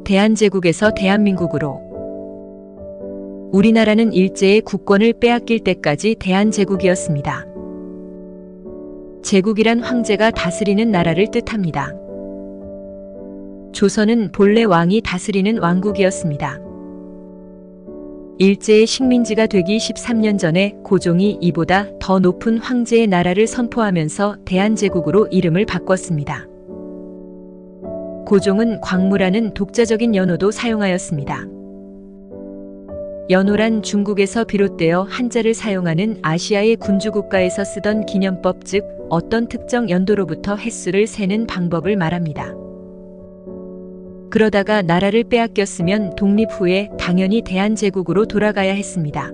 대한제국에서 대한민국으로. 우리나라는 일제의 국권을 빼앗길 때까지 대한제국이었습니다. 제국이란 황제가 다스리는 나라를 뜻합니다. 조선은 본래 왕이 다스리는 왕국이었습니다. 일제의 식민지가 되기 13년 전에 고종이 이보다 더 높은 황제의 나라를 선포하면서 대한제국으로 이름을 바꿨습니다. 고종은 광무라는 독자적인 연호도 사용하였습니다. 연호란 중국에서 비롯되어 한자를 사용하는 아시아의 군주국가에서 쓰던 기념법, 즉 어떤 특정 연도로부터 횟수를 세는 방법을 말합니다. 그러다가 나라를 빼앗겼으면 독립 후에 당연히 대한제국으로 돌아가야 했습니다.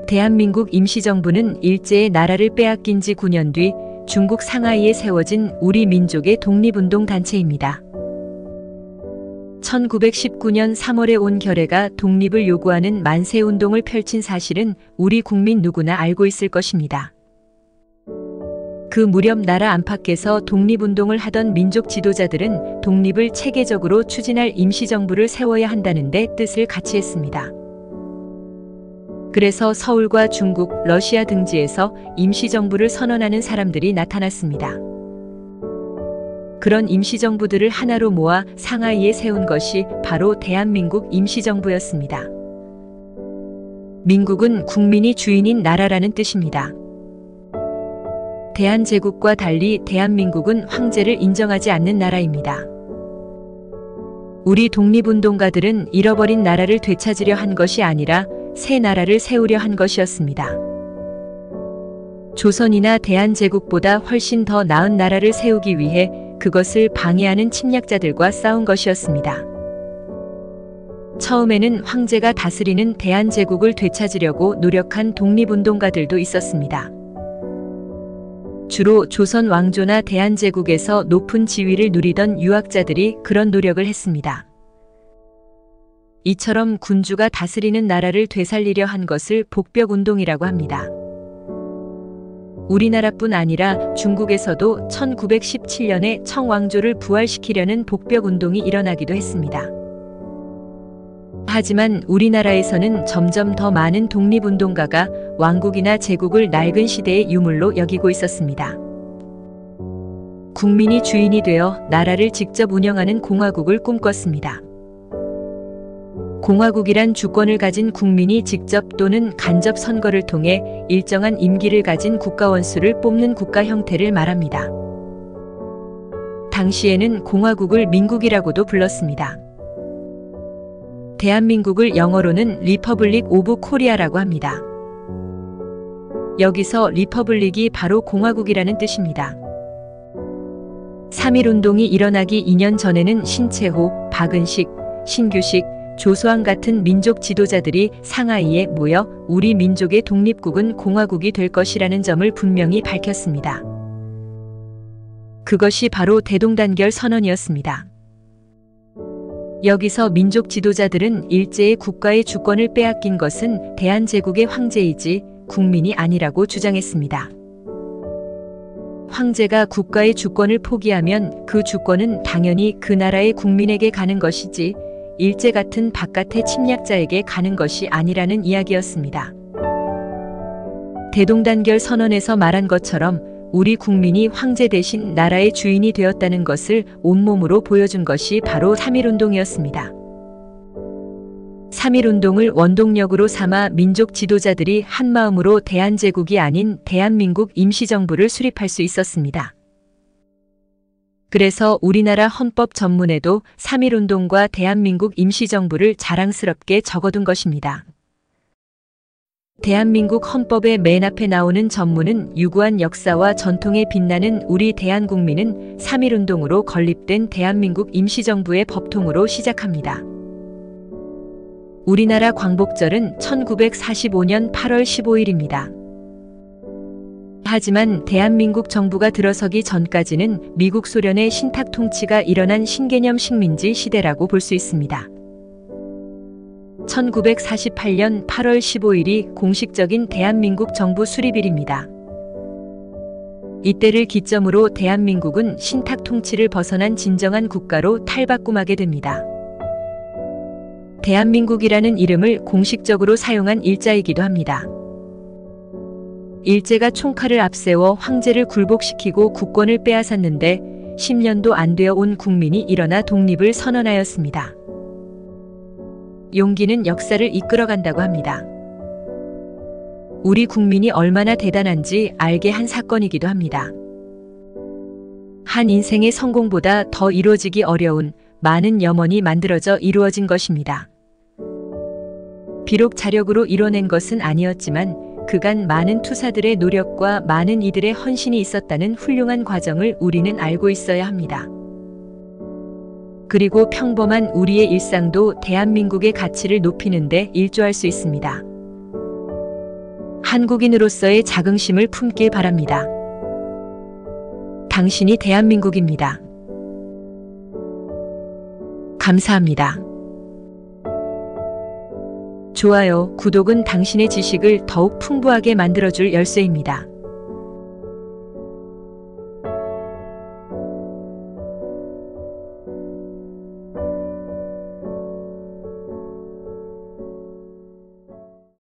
대한민국 임시정부는 일제의 나라를 빼앗긴 지 9년 뒤 중국 상하이에 세워진 우리 민족의 독립운동 단체입니다. 1919년 3월에 온 결해가 독립을 요구하는 만세운동을 펼친 사실은 우리 국민 누구나 알고 있을 것입니다. 그 무렵 나라 안팎에서 독립운동을 하던 민족 지도자들은 독립을 체계적으로 추진할 임시정부를 세워야 한다는 데 뜻을 같이 했습니다. 그래서 서울과 중국, 러시아 등지에서 임시정부를 선언하는 사람들이 나타났습니다. 그런 임시정부들을 하나로 모아 상하이에 세운 것이 바로 대한민국 임시정부였습니다. 민국은 국민이 주인인 나라라는 뜻입니다. 대한제국과 달리 대한민국은 황제를 인정하지 않는 나라입니다. 우리 독립운동가들은 잃어버린 나라를 되찾으려 한 것이 아니라 새 나라를 세우려 한 것이었습니다. 조선이나 대한제국보다 훨씬 더 나은 나라를 세우기 위해 그것을 방해하는 침략자들과 싸운 것이었습니다. 처음에는 황제가 다스리는 대한제국을 되찾으려고 노력한 독립운동가들도 있었습니다. 주로 조선 왕조나 대한제국에서 높은 지위를 누리던 유학자들이 그런 노력을 했습니다. 이처럼 군주가 다스리는 나라를 되살리려 한 것을 복벽운동이라고 합니다. 우리나라뿐 아니라 중국에서도 1917년에 청왕조를 부활시키려는 복벽운동이 일어나기도 했습니다. 하지만 우리나라에서는 점점 더 많은 독립운동가가 왕국이나 제국을 낡은 시대의 유물로 여기고 있었습니다. 국민이 주인이 되어 나라를 직접 운영하는 공화국을 꿈꿨습니다. 공화국이란 주권을 가진 국민이 직접 또는 간접 선거를 통해 일정한 임기를 가진 국가원수를 뽑는 국가 형태를 말합니다. 당시에는 공화국을 민국이라고도 불렀습니다. 대한민국을 영어로는 리퍼블릭 오브 코리아라고 합니다. 여기서 리퍼블릭이 바로 공화국이라는 뜻입니다. 3.1운동이 일어나기 2년 전에는 신채호, 박은식, 신규식, 조수왕 같은 민족 지도자들이 상하이에 모여 우리 민족의 독립국은 공화국이 될 것이라는 점을 분명히 밝혔습니다. 그것이 바로 대동단결 선언이었습니다. 여기서 민족 지도자들은 일제의 국가의 주권을 빼앗긴 것은 대한제국의 황제이지 국민이 아니라고 주장했습니다. 황제가 국가의 주권을 포기하면 그 주권은 당연히 그 나라의 국민에게 가는 것이지 일제 같은 바깥의 침략자에게 가는 것이 아니라는 이야기였습니다. 대동단결 선언에서 말한 것처럼 우리 국민이 황제 대신 나라의 주인이 되었다는 것을 온몸으로 보여준 것이 바로 3.1운동이었습니다. 3.1운동을 원동력으로 삼아 민족 지도자들이 한마음으로 대한제국이 아닌 대한민국 임시정부를 수립할 수 있었습니다. 그래서 우리나라 헌법 전문에도 3.1운동과 대한민국 임시정부를 자랑스럽게 적어둔 것입니다. 대한민국 헌법의 맨 앞에 나오는 전문은 유구한 역사와 전통에 빛나는 우리 대한국민은 3.1운동으로 건립된 대한민국 임시정부의 법통으로 시작합니다. 우리나라 광복절은 1945년 8월 15일입니다. 하지만 대한민국 정부가 들어서기 전까지는 미국 소련의 신탁 통치가 일어난 신개념 식민지 시대라고 볼 수 있습니다. 1948년 8월 15일이 공식적인 대한민국 정부 수립일입니다. 이때를 기점으로 대한민국은 신탁 통치를 벗어난 진정한 국가로 탈바꿈하게 됩니다. 대한민국이라는 이름을 공식적으로 사용한 일자이기도 합니다. 일제가 총칼을 앞세워 황제를 굴복시키고 국권을 빼앗았는데 10년도 안 되어 온 국민이 일어나 독립을 선언하였습니다. 용기는 역사를 이끌어간다고 합니다. 우리 국민이 얼마나 대단한지 알게 한 사건이기도 합니다. 한 인생의 성공보다 더 이루어지기 어려운 많은 염원이 만들어져 이루어진 것입니다. 비록 자력으로 이뤄낸 것은 아니었지만 그간 많은 투사들의 노력과 많은 이들의 헌신이 있었다는 훌륭한 과정을 우리는 알고 있어야 합니다. 그리고 평범한 우리의 일상도 대한민국의 가치를 높이는 데 일조할 수 있습니다. 한국인으로서의 자긍심을 품길 바랍니다. 당신이 대한민국입니다. 감사합니다. 좋아요, 구독은 당신의 지식을 더욱 풍부하게 만들어줄 열쇠입니다.